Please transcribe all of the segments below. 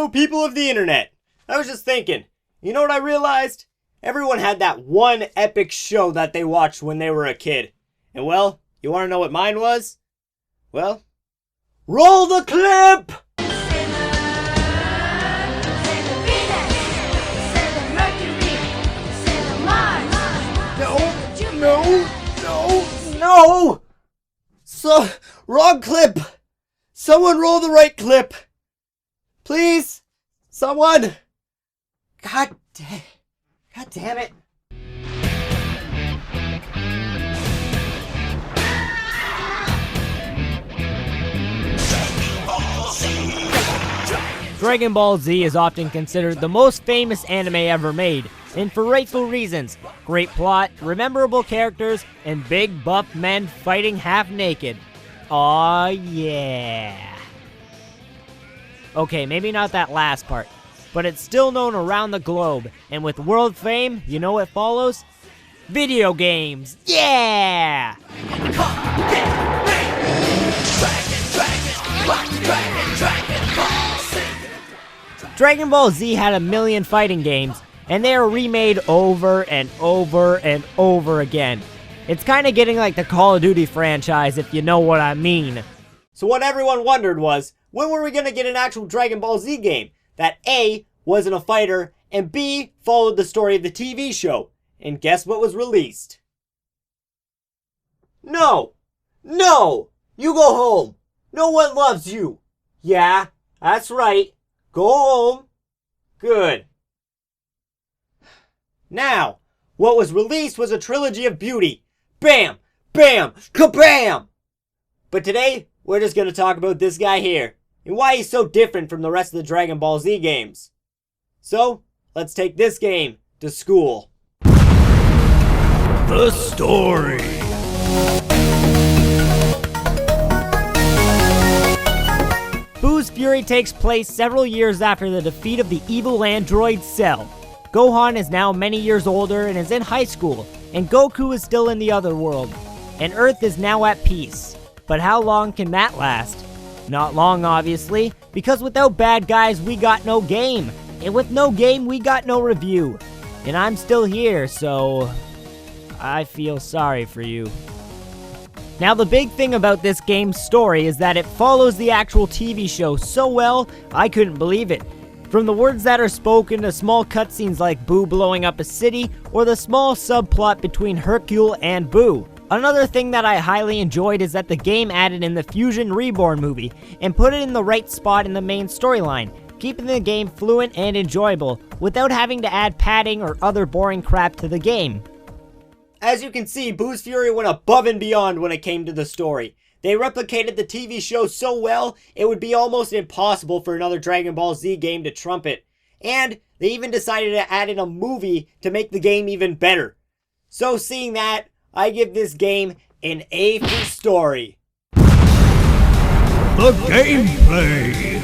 Hello, people of the internet. I was just thinking, you know what I realized? Everyone had that one epic show that they watched when they were a kid. And well, you want to know what mine was? Well, roll the clip! No! So, wrong clip! Someone roll the right clip! Please! Someone! God damn it. Dragon Ball Z is often considered the most famous anime ever made, and for rightful reasons. Great plot, memorable characters, and big buff men fighting half naked. Aw yeah. Okay, maybe not that last part, but it's still known around the globe, and with world fame, you know what follows? Video games! Yeah! Dragon Ball Z had a million fighting games, and they are remade over and over and over again. It's kind of getting like the Call of Duty franchise, if you know what I mean. So what everyone wondered was, when were we going to get an actual Dragon Ball Z game that A, wasn't a fighter, and B, followed the story of the TV show? And guess what was released? No! No! You go home! No one loves you! Yeah, that's right. Go home. Good. Now, what was released was a trilogy of beauty. Bam! Bam! Kabam! But today, we're just going to talk about this guy here, and why he's so different from the rest of the Dragon Ball Z games. So, let's take this game to school. The story. Boo's Fury takes place several years after the defeat of the evil android Cell. Gohan is now many years older and is in high school, and Goku is still in the other world, and Earth is now at peace. But how long can that last? Not long, obviously, because without bad guys, we got no game, and with no game, we got no review. And I'm still here, so I feel sorry for you. Now, the big thing about this game's story is that it follows the actual TV show so well, I couldn't believe it. From the words that are spoken to small cutscenes like Boo blowing up a city, or the small subplot between Hercule and Boo. Another thing that I highly enjoyed is that the game added in the Fusion Reborn movie, and put it in the right spot in the main storyline, keeping the game fluent and enjoyable, without having to add padding or other boring crap to the game. As you can see, Boo's Fury went above and beyond when it came to the story. They replicated the TV show so well, it would be almost impossible for another Dragon Ball Z game to trump it. And they even decided to add in a movie to make the game even better. So seeing that, I give this game an A for story. The gameplay.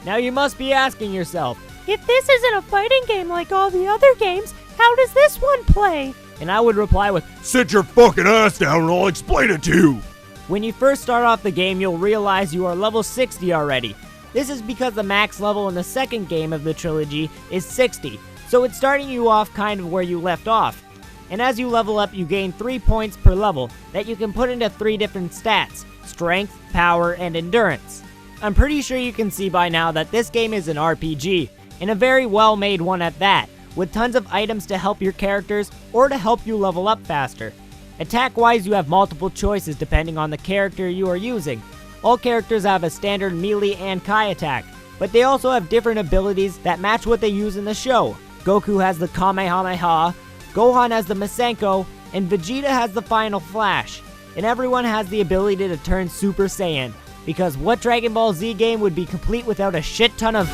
Now you must be asking yourself, if this isn't a fighting game like all the other games, how does this one play? And I would reply with, Sit your fucking ass down and I'll explain it to you. When you first start off the game, you'll realize you are level 60 already. This is because the max level in the second game of the trilogy is 60, so it's starting you off kind of where you left off. And as you level up, you gain 3 points per level that you can put into 3 different stats: strength, power, and endurance. I'm pretty sure you can see by now that this game is an RPG, and a very well made one at that, with tons of items to help your characters or to help you level up faster. Attack wise, you have multiple choices depending on the character you are using. All characters have a standard melee and Kai attack, but they also have different abilities that match what they use in the show. Goku has the Kamehameha, Gohan has the Masenko, and Vegeta has the Final Flash. And everyone has the ability to turn Super Saiyan, because what Dragon Ball Z game would be complete without a shit ton of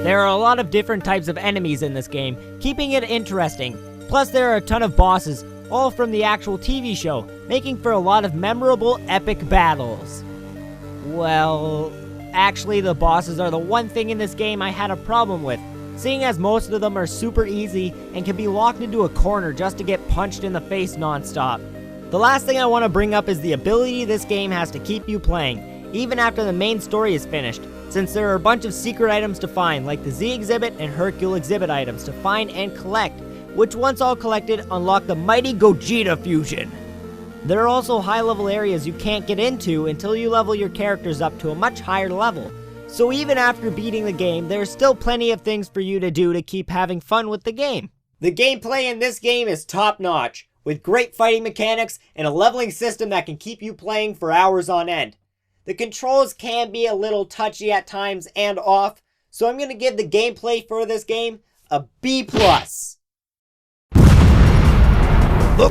There are a lot of different types of enemies in this game, keeping it interesting. Plus there are a ton of bosses, all from the actual TV show, making for a lot of memorable epic battles. Well, Actually, the bosses are the one thing in this game I had a problem with, seeing as most of them are super easy and can be locked into a corner just to get punched in the face non-stop. The last thing I want to bring up is the ability this game has to keep you playing, even after the main story is finished, since there are a bunch of secret items to find, like the Z exhibit and Hercule exhibit items to find and collect, which once all collected unlock the mighty Gogeta fusion. There are also high-level areas you can't get into until you level your characters up to a much higher level. So even after beating the game, there's still plenty of things for you to do to keep having fun with the game. The gameplay in this game is top-notch, with great fighting mechanics and a leveling system that can keep you playing for hours on end. The controls can be a little touchy at times and off, so I'm going to give the gameplay for this game a B+. The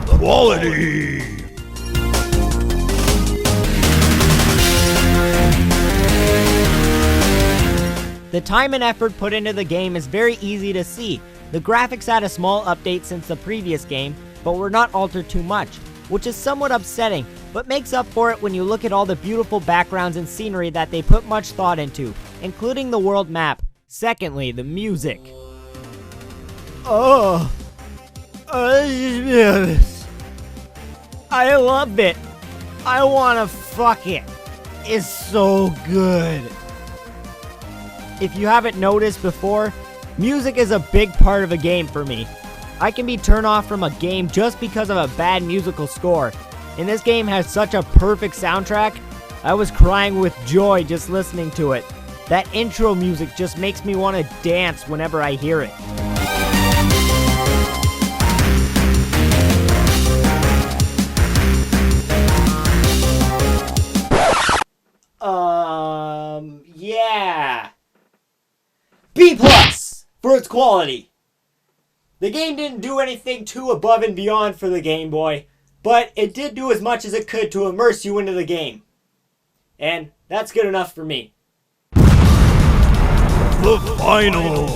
quality. The time and effort put into the game is very easy to see. The graphics had a small update since the previous game, but were not altered too much, which is somewhat upsetting, but makes up for it when you look at all the beautiful backgrounds and scenery that they put much thought into, including the world map. Secondly, the music. Oh, I love it. I wanna fuck it. It's so good. If you haven't noticed before, music is a big part of a game for me. I can be turned off from a game just because of a bad musical score, and this game has such a perfect soundtrack. I was crying with joy just listening to it. That intro music just makes me want to dance whenever I hear it. Yeah. B+ for its quality. The game didn't do anything too above and beyond for the Game Boy, but it did do as much as it could to immerse you into the game. And that's good enough for me. The final.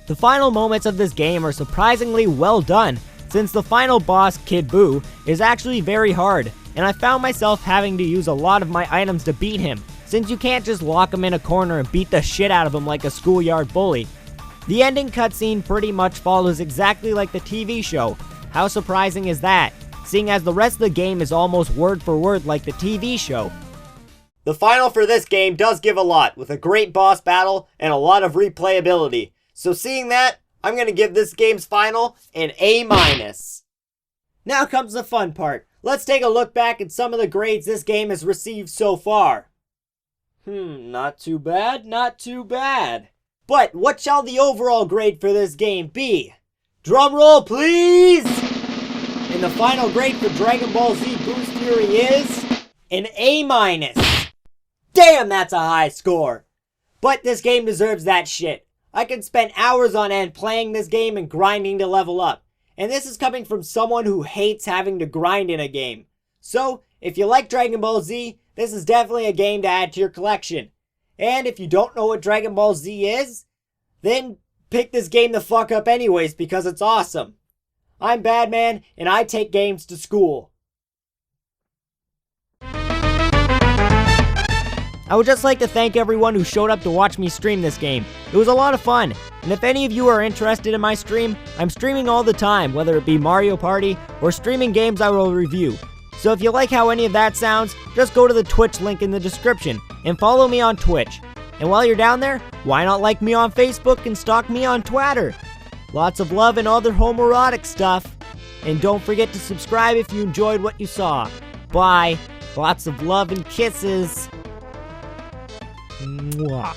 The final moments of this game are surprisingly well done, since the final boss, Kid Buu, is actually very hard, and I found myself having to use a lot of my items to beat him, since you can't just lock him in a corner and beat the shit out of him like a schoolyard bully. The ending cutscene pretty much follows exactly like the TV show. How surprising is that, seeing as the rest of the game is almost word for word like the TV show. The final for this game does give a lot, with a great boss battle and a lot of replayability. So seeing that, I'm going to give this game's final an A-. Now comes the fun part. Let's take a look back at some of the grades this game has received so far. Not too bad, not too bad. But what shall the overall grade for this game be? Drum roll, please! And the final grade for Dragon Ball Z Boost Fury is an A-. Damn, that's a high score. But this game deserves that shit. I could spend hours on end playing this game and grinding to level up. And this is coming from someone who hates having to grind in a game. So, if you like Dragon Ball Z, this is definitely a game to add to your collection. And if you don't know what Dragon Ball Z is, then pick this game the fuck up anyways because it's awesome. I'm Badman, and I take games to school. I would just like to thank everyone who showed up to watch me stream this game. It was a lot of fun, and if any of you are interested in my stream, I'm streaming all the time, whether it be Mario Party or streaming games I will review. So if you like how any of that sounds, just go to the Twitch link in the description and follow me on Twitch. And while you're down there, why not like me on Facebook and stalk me on Twitter? Lots of love and other homoerotic stuff. And don't forget to subscribe if you enjoyed what you saw. Bye. Lots of love and kisses. Mwah.